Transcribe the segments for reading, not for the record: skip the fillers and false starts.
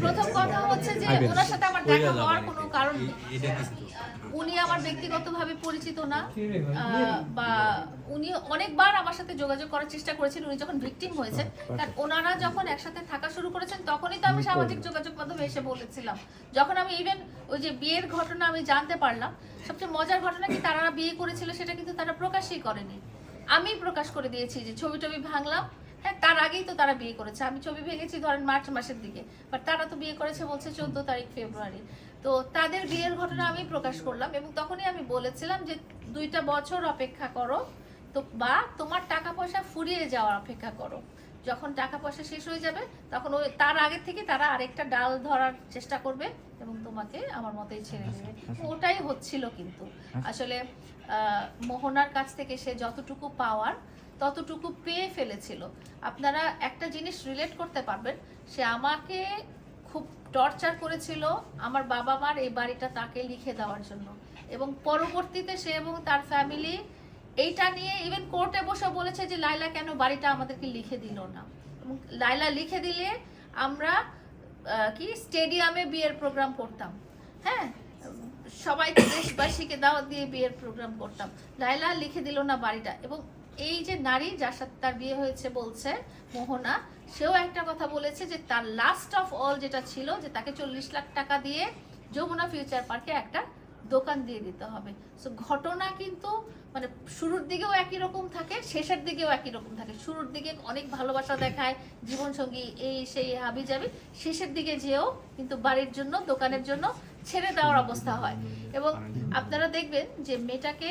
প্রথম কথা হচ্ছে যে ওনার সাথে আমার দেখা হওয়ার কোনো কারণ নেই। উনি আমার ব্যক্তিগতভাবে পরিচিত না, বা উনি অনেকবার আমার সাথে যোগাযোগ করার চেষ্টা করেছেন উনি যখন ভিকটিম হয়েছেন। কারণ ওনারা যখন একসাথে থাকা শুরু করেছেন তখনই তো আমি সামাজিক যোগাযোগ মাধ্যমে এসে বলেছিলাম। যখন আমি ইভেন ওই যে বিয়ের ঘটনা আমি জানতে পারলাম, সবচেয়ে মজার ঘটনা কি তারা বিয়ে করেছিল সেটা কিন্তু তারা প্রকাশই করেনি, আমি প্রকাশ করে দিয়েছি যে ছবি টবি ভাঙলাম। হ্যাঁ, তার আগেই তো তারা বিয়ে করেছে, আমি ছবি ভেঙেছি ধরেন মার্চ মাসের দিকে, বাট তারা তো বিয়ে করেছে বলছে 14 তারিখ ফেব্রুয়ারি। তো তাদের বিয়ের ঘটনা আমি প্রকাশ করলাম এবং তখনই আমি বলেছিলাম যে 2টা বছর অপেক্ষা করো, তো বা তোমার টাকা পয়সা ফুরিয়ে যাওয়ার অপেক্ষা করো। যখন টাকা পয়সা শেষ হয়ে যাবে তখন ওই তার আগে থেকে তারা আরেকটা ডাল ধরার চেষ্টা করবে এবং তোমাকে আমার মতোই ছেড়ে দেবে। ওটাই হচ্ছিল। কিন্তু আসলে মোহনার কাছ থেকে সে যতটুকু পাওয়ার ততটুকু পেয়ে ফেলেছিল। আপনারা একটা জিনিস রিলেট করতে পারবেন, সে আমাকে খুব টর্চার করেছিল আমার বাবা মার এই বাড়িটা তাকে লিখে দেওয়ার জন্য, এবং পরবর্তীতে সে এবং তার ফ্যামিলি এইটা নিয়ে ইভেন কোর্টে বসে বলেছে যে লাইলা কেন বাড়িটা আমাদেরকে লিখে দিল না। এবং লাইলা লিখে দিলে আমরা কি স্টেডিয়ামে বিয়ের প্রোগ্রাম করতাম, হ্যাঁ, সবাইকে দেশবাসীকে দাওয়াত দিয়ে বিয়ের প্রোগ্রাম করতাম। লাইলা লিখে দিল না বাড়িটা। এবং এই যে নারী যার সাথে তার বিয়ে হয়েছে বলছে মোহনা, সেও একটা কথা বলেছে যে তার লাস্ট অফ অল যেটা ছিল যে তাকে 40 লাখ টাকা দিয়ে যমুনা ফিউচার পার্কে একটা দোকান দিয়ে দিতে হবে। সো ঘটনা কিন্তু মানে শুরুর দিকেও একই রকম থাকে, শেষের দিকেও একই রকম থাকে। শুরুর দিকে অনেক ভালোবাসা দেখায়, জীবনসঙ্গী এই সেই হাবি যাবি, শেষের দিকে যেও কিন্তু বাড়ির জন্য দোকানের জন্য ছেড়ে দেওয়ার অবস্থা হয়। এবং আপনারা দেখবেন যে মেয়েটাকে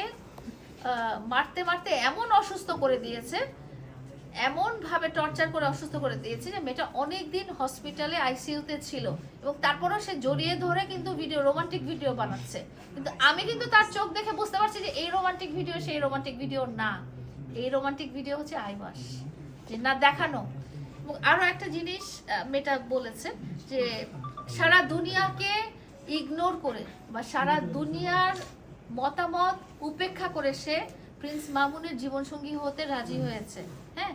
মারতে মারতে এমন অসুস্থ করে দিয়েছে, এমন ভাবে টর্চার করে অসুস্থ করে দিয়েছে যে মেয়েটা অনেকদিন হসপিটালে আইসিইউতে ছিল। এবং তারপরও সে জড়িয়ে ধরে কিন্তু ভিডিও, রোমান্টিক ভিডিও বানাচ্ছে। কিন্তু আমি কিন্তু তার চোখ দেখে বুঝতে পারছি যে এই রোমান্টিক ভিডিও সেই রোমান্টিক ভিডিও না, এই রোমান্টিক ভিডিও হচ্ছে আইওয়াশ, যে না দেখানো। এবং আরো একটা জিনিস মেয়েটা বলেছে যে সারা দুনিয়াকে ইগনোর করে বা সারা দুনিয়ার মতামত উপেক্ষা করে সে প্রিন্স মামুনের জীবনসঙ্গী হতে রাজি হয়েছে। হ্যাঁ,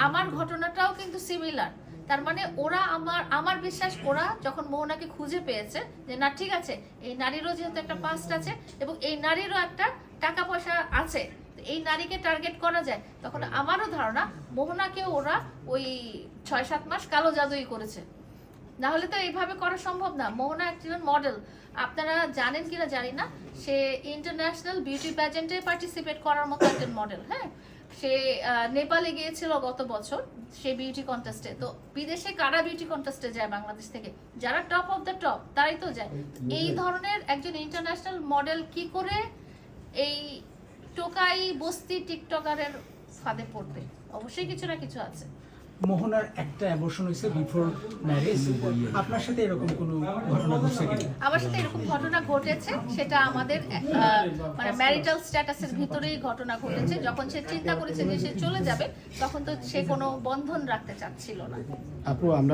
আমার ঘটনাটাও কিন্তু সিমিলার। তার মানে ওরা আমার বিশ্বাস ওরা যখন মোহনাকে খুঁজে পেয়েছে যে না ঠিক আছে, এই নারীরও যেহেতু একটা পাস্ট আছে এবং এই নারীরও একটা টাকা পয়সা আছে, এই নারীকে টার্গেট করা যায়, তখন আমারও ধারণা মোহনাকেও ওরা ওই 6-7 মাস কালো জাদুই করেছে। না হলে তো এইভাবে করা সম্ভব না। মোহনা একজন মডেল, আপনারা জানেন কিনা জানি না, সে ইন্টারন্যাশনাল বিউটি প্যাজেন্টে পার্টিসিপেট করার মতো একজন মডেল। হ্যাঁ, সে নেপালে গিয়েছিল গত বছর সে বিউটি কন্টেস্টে। তো বিদেশে কারা বিউটি কন্টেস্টে যায় বাংলাদেশ থেকে? যারা টপ অফ দ্য টপ তারাই তো যায়। এই ধরনের একজন ইন্টারন্যাশনাল মডেল কি করে এই টোকাই বস্তি টিকটকারের ফাঁদে পড়বে? অবশ্যই কিছু না কিছু আছে। মোহনার একটা অ্যাবর্শন হয়েছে বিফোর ম্যারেজ, আপনার সাথে এরকম কোনো ঘটনা ঘটছে কি? আমার সাথে এরকম ঘটনা ঘটেছে, সেটা আমাদের মানে ম্যারিটাল স্ট্যাটাসের ভিতরেই ঘটনা ঘটেছে। যখন সে চিন্তা করেছে যে সে চলে যাবে তখন তো সে কোনো বন্ধন রাখতে চাচ্ছিল না। আপু আমরা